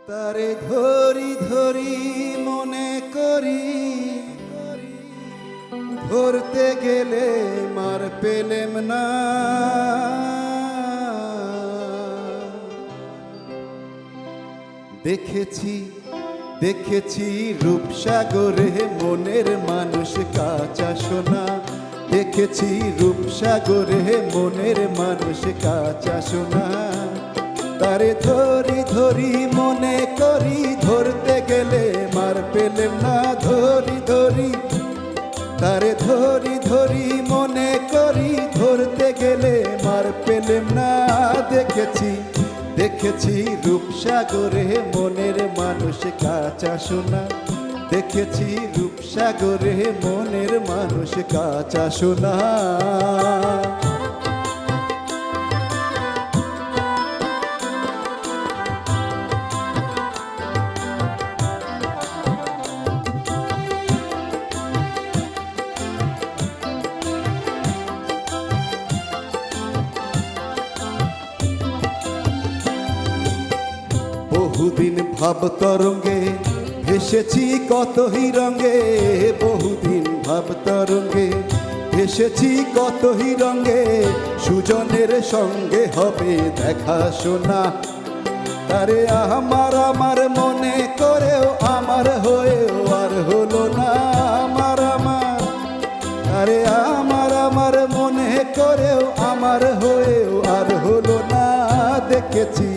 তারে ধরি ধরি মনে করি, ধরতে গেলে মার পেলেম না। দেখেছি দেখেছি রূপসাগরে মনের মানুষ কাঁচা সোনা। দেখেছি রূপসাগরে মনের মানুষ কাঁচা সোনা। তারে ধরি ধরি মনে করি, ধরতে গেলে মার পেলেম না। ধরি ধরি তারে ধরি ধরি মনে করি, ধরতে গেলে মার পেলেম না। দেখেছি দেখেছি রূপসাগরে মনের মানুষ কাঁচা সোনা। দেখেছি রূপসাগরে মনের মানুষ কাঁচা সোনা। বহুদিন ভাব তরঙ্গে ভেসেছি কত রঙে। বহুদিন ভাব তরঙ্গে ভেসেছি কত রঙে। সুজনের সঙ্গে হবে দেখা শোনা। তারে আমার আমার মনে করেও আমার হয়েও আর হলো না। আমার আমার আরে আমার আমার মনে করেও আমার হয়েও আর হলো না। দেখেছি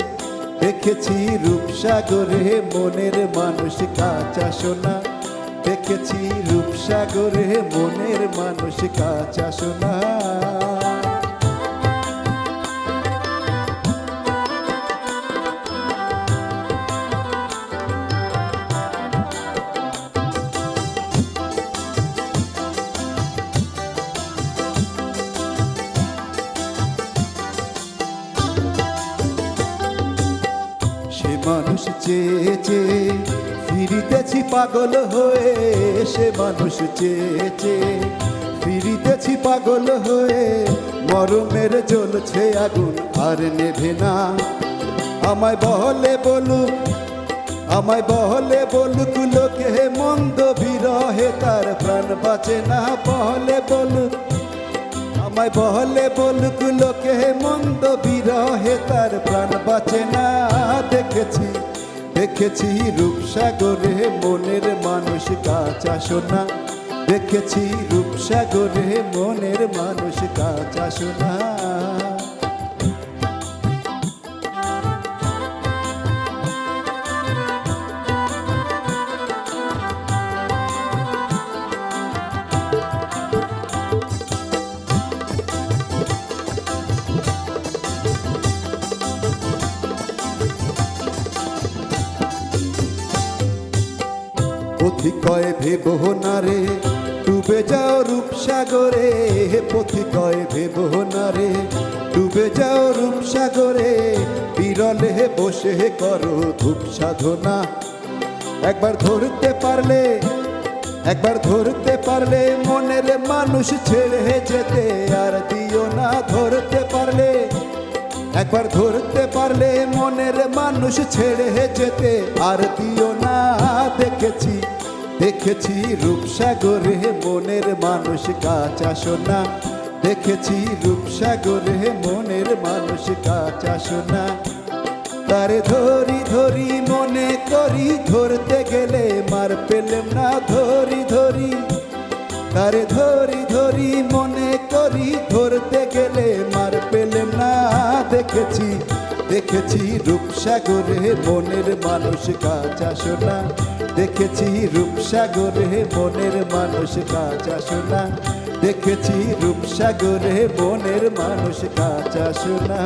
দেখেছি রূপসাগরে মনের মানুষ কাঁচা সোনা। দেখেছি রূপসাগরে মনের মানুষ কাঁচা সোনা। সে মানুষ চেয়ে চেয়ে ফিরিতেছি পাগল হয়ে। সে মানুষ চেয়ে চেয়ে ফিরিতেছি পাগল হয়ে। মরমের জ্বলছে আগুন আর নেভে না। আমায় বহলে বলুক, আমায় বহলে বলুক লোকে মন্দ বিরহে তার প্রাণ বাঁচে না। বহলে বলুক, আমায় বহলে বলুক লোকে মন্দ বিরহে তার প্রাণ বাঁচে না। দেখেছি দেখেছি রূপসাগরে মনের মানুষ কাঁচা সোনা। দেখেছি রূপসাগরে মনের মানুষ কাঁচা সোনা। পথিকয় ভেব না রে ডুবে যাও রূপসাগরে। পথিকয় ভেব না রে ডুবে যাও রূপসাগরে। বিরলে বসে করো ধূপ সাধনা। একবার ধরতে পারলে, একবার ধরতে পারলে মনের মানুষ ছেড়ে যেতে আর দিও না। ধরতে পারলে, একবার ধরতে পারলে মনের মানুষ ছেড়ে যেতে আর দিও না। দেখেছি দেখেছি রূপসাগরে মনের মানুষ কাঁচা সোনা। দেখেছি রূপসাগরে মনের মানুষ কাঁচা সোনা। তারে ধরি ধরি মনে করি, ধরতে গেলে মার পেলেম না। ধরি ধরি তারে ধরি ধরি মনে করি, ধরতে গেলে মার পেলেম না। দেখেছি দেখেছি রূপসাগরে মনের মানুষ কাঁচা সোনা। দেখেছি রূপসাগরে মনের মানুষ কাঁচা সোনা। দেখেছি রূপসাগরে মনের মানুষ কাঁচা সোনা।